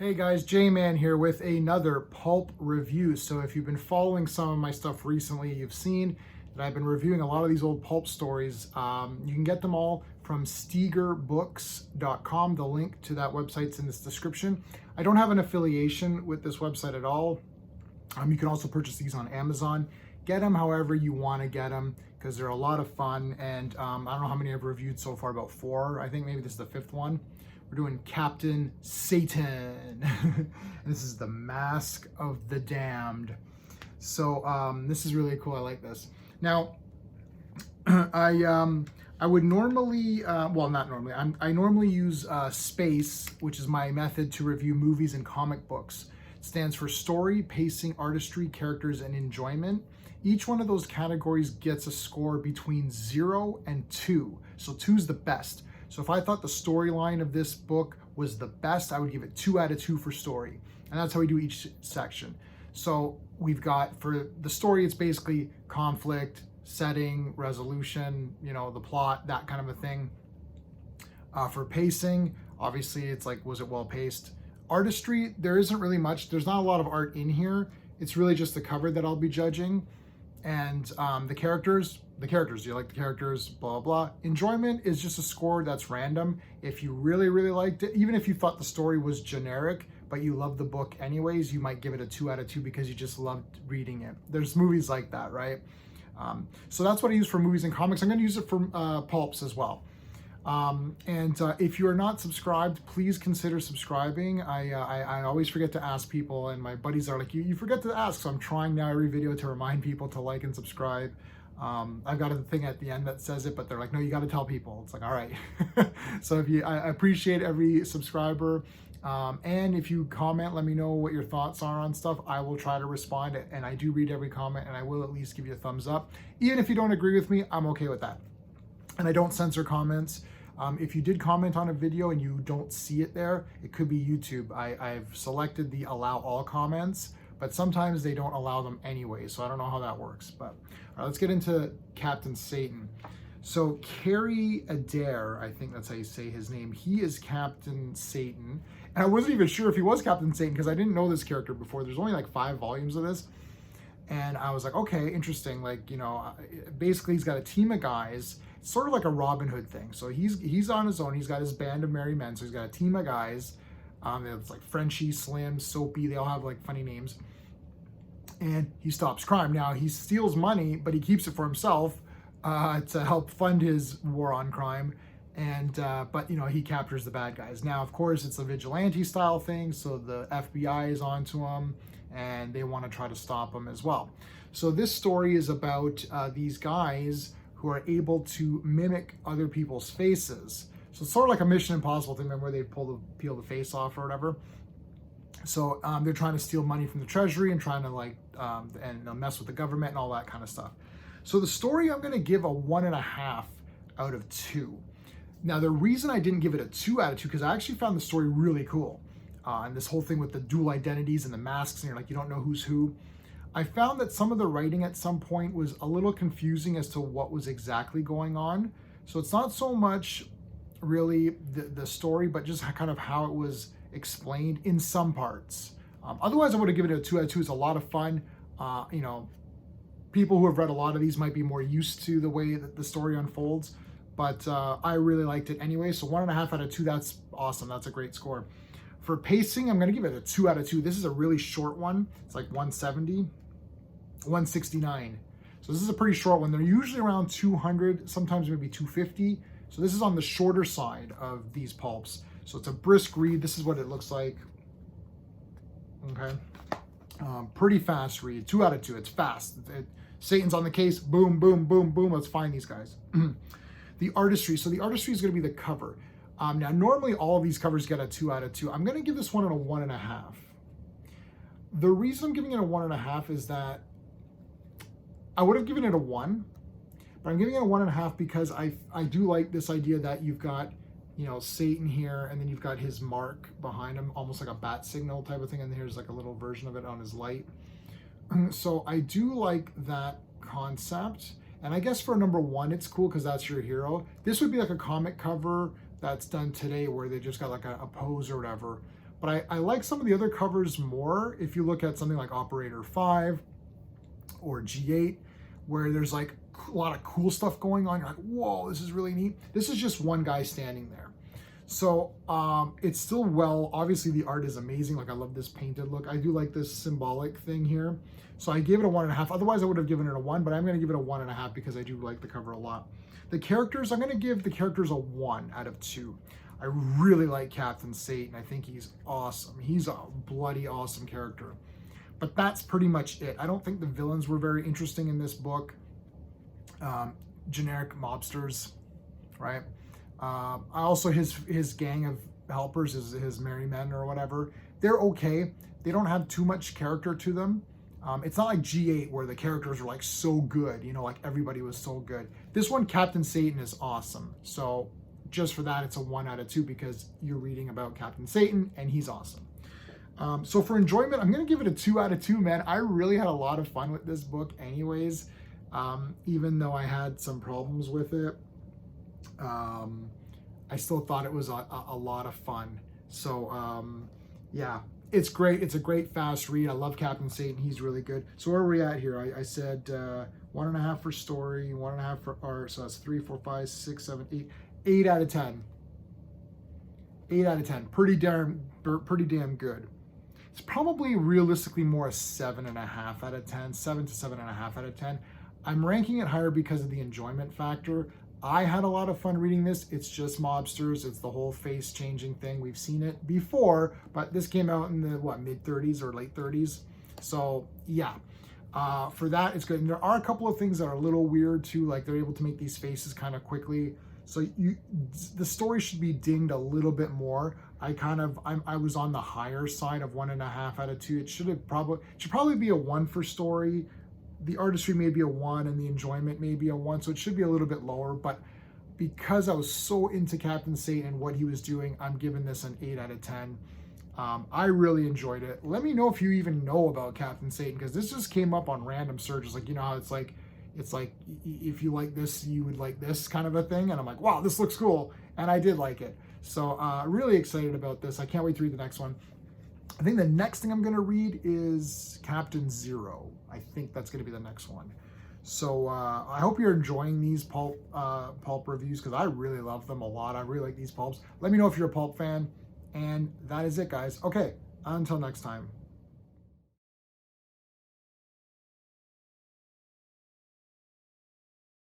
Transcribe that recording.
Hey guys, J-Man here with another Pulp review. So if you've been following some of my stuff recently, you've seen that I've been reviewing a lot of these old Pulp stories. You can get them all from SteegerBooks.com. The link to that website's in this description. I don't have an affiliation with this website at all. You can also purchase these on Amazon. Get them however you want to get them because they're a lot of fun. And I don't know how many I've reviewed so far, about 4. I think maybe this is the 5th one. We're doing Captain Satan. And this is the Mask of the Damned. So this is really cool. I like this. Now, I would normally, well, not normally. I normally use SPACE, which is my method to review movies and comic books. It stands for story, pacing, artistry, characters, and enjoyment. Each one of those categories gets a score between 0 and 2. So 2 is the best. So if I thought the storyline of this book was the best, I would give it 2 out of 2 for story. And that's how we do each section. So we've got, for the story, it's basically conflict, setting, resolution, you know, the plot, that kind of a thing. For pacing, obviously it's like, was it well paced? Artistry, there isn't really much. There's not a lot of art in here. It's really just the cover that I'll be judging. And the characters, do you like the characters, blah, blah. Enjoyment is just a score that's random. If you really, really liked it, even if you thought the story was generic, but you loved the book anyways, you might give it a 2 out of 2 because you just loved reading it. There's movies like that, right? So that's what I use for movies and comics. I'm gonna use it for pulps as well. If you are not subscribed, please consider subscribing. I always forget to ask people, and my buddies are like, you forget to ask. So I'm trying now every video to remind people to like and subscribe. I've got a thing at the end that says it, but they're like, no, you got to tell people. It's like, all right. So I appreciate every subscriber. And if you comment, let me know what your thoughts are on stuff. I will try to respond, and I do read every comment, and I will at least give you a thumbs up. Even if you don't agree with me, I'm okay with that. And I don't censor comments. If you did comment on a video and you don't see it there, it could be YouTube. I've selected the allow all comments, but sometimes they don't allow them anyway, so I don't know how that works. But all right, let's get into Captain Satan. So Carrie Adair, I think that's how you say his name, he is Captain Satan. And I wasn't even sure if he was Captain Satan because I didn't know this character before. There's only like 5 volumes of this. And I was like, okay, interesting. Like, you know, basically he's got a team of guys, sort of like a Robin Hood thing. So he's on his own. He's got his band of merry men. So he's got a team of guys. It's like Frenchie, Slim, Soapy. They all have like funny names. And he stops crime. Now he steals money, but he keeps it for himself to help fund his war on crime. And but you know, he captures the bad guys. Now, of course, it's a vigilante style thing. So the FBI is onto him, and they want to try to stop him as well. So this story is about these guys who are able to mimic other people's faces. So it's sort of like a Mission Impossible thing, where they peel the face off or whatever. So they're trying to steal money from the treasury and trying to like mess with the government and all that kind of stuff. So the story, I'm gonna give a 1.5 out of 2. Now the reason I didn't give it a 2 out of 2, because I actually found the story really cool. And this whole thing with the dual identities and the masks, and you're like, you don't know who's who. I found that some of the writing at some point was a little confusing as to what was exactly going on. So it's not so much really the story, but just kind of how it was explained in some parts. Otherwise, I would have given it a 2 out of 2. It's a lot of fun. You know, people who have read a lot of these might be more used to the way that the story unfolds, but I really liked it anyway. So 1.5 out of 2, that's awesome. That's a great score. For pacing, I'm going to give it a 2 out of 2. This is a really short one. It's like 170. 169. So this is a pretty short one. They're usually around 200, sometimes maybe 250. So this is on the shorter side of these pulps. So it's a brisk read. This is what it looks like. Okay. Pretty fast read. 2 out of 2. It's fast. Satan's on the case. Boom, boom, boom, boom. Let's find these guys. The artistry. So the artistry is going to be the cover. Now, normally all of these covers get a 2 out of 2. I'm going to give this one a 1.5. The reason I'm giving it a 1.5 is that I would have given it a 1, but I'm giving it a 1.5 because I do like this idea that you've got, you know, Satan here, and then you've got his mark behind him, almost like a bat signal type of thing, and then here's like a little version of it on his light. So I do like that concept, and I guess for number 1, it's cool because that's your hero. This would be like a comic cover that's done today where they just got like a pose or whatever. but I like some of the other covers more. If you look at something like Operator 5 or G8, where there's like a lot of cool stuff going on, you're like, whoa, this is really neat. This is just one guy standing there. So it's still obviously the art is amazing. Like I love this painted look. I do like this symbolic thing here. So I gave it a 1.5. Otherwise I would have given it a 1, but I'm going to give it a 1.5 because I do like the cover a lot. The characters, I'm going to give the characters a 1 out of 2. I really like Captain Satan. I think he's awesome. He's a bloody awesome character. But that's pretty much it. I don't think the villains were very interesting in this book. Generic mobsters, right? Also his gang of helpers, his merry men or whatever, they're okay. They don't have too much character to them. It's not like G8 where the characters are like so good, you know, like everybody was so good. This one, Captain Satan, is awesome. So just for that, it's a 1 out of 2 because you're reading about Captain Satan and he's awesome. So for enjoyment, I'm going to give it a 2 out of 2, man. I really had a lot of fun with this book anyways, even though I had some problems with it. I still thought it was a lot of fun. So yeah, it's great. It's a great fast read. I love Captain Satan. He's really good. So where are we at here? I said 1.5 for story, 1.5 for art. So that's 3, 4, 5, 6, 7, 8. 8 out of 10. 8 out of 10. Pretty damn good. It's probably realistically more a 7.5 out of 10. 7 to 7.5 out of 10. I'm ranking it higher because of the enjoyment factor. I had a lot of fun reading this. It's just mobsters. It's the whole face changing thing. We've seen it before, but this came out in the mid 30s or late 30s. So yeah, for that it's good. And there are a couple of things that are a little weird too. Like they're able to make these faces kind of quickly. So the story should be dinged a little bit more. I was on the higher side of 1.5 out of 2. It should probably be a 1 for story. The artistry may be a 1 and the enjoyment may be a 1, so it should be a little bit lower, but because I was so into Captain Satan and what he was doing, I'm giving this an 8 out of 10. I really enjoyed it. Let me know if you even know about Captain Satan, because this just came up on random searches. Like, you know how it's like if you like this, you would like this kind of a thing, and I'm like, wow, this looks cool, and I did like it. So really excited about this. I can't wait to read the next one. I think the next thing I'm going to read is Captain Zero. I think that's going to be the next one. So I hope you're enjoying these pulp reviews, because I really love them a lot. I really like these pulps. Let me know if you're a pulp fan. And that is it, guys. Okay, until next time.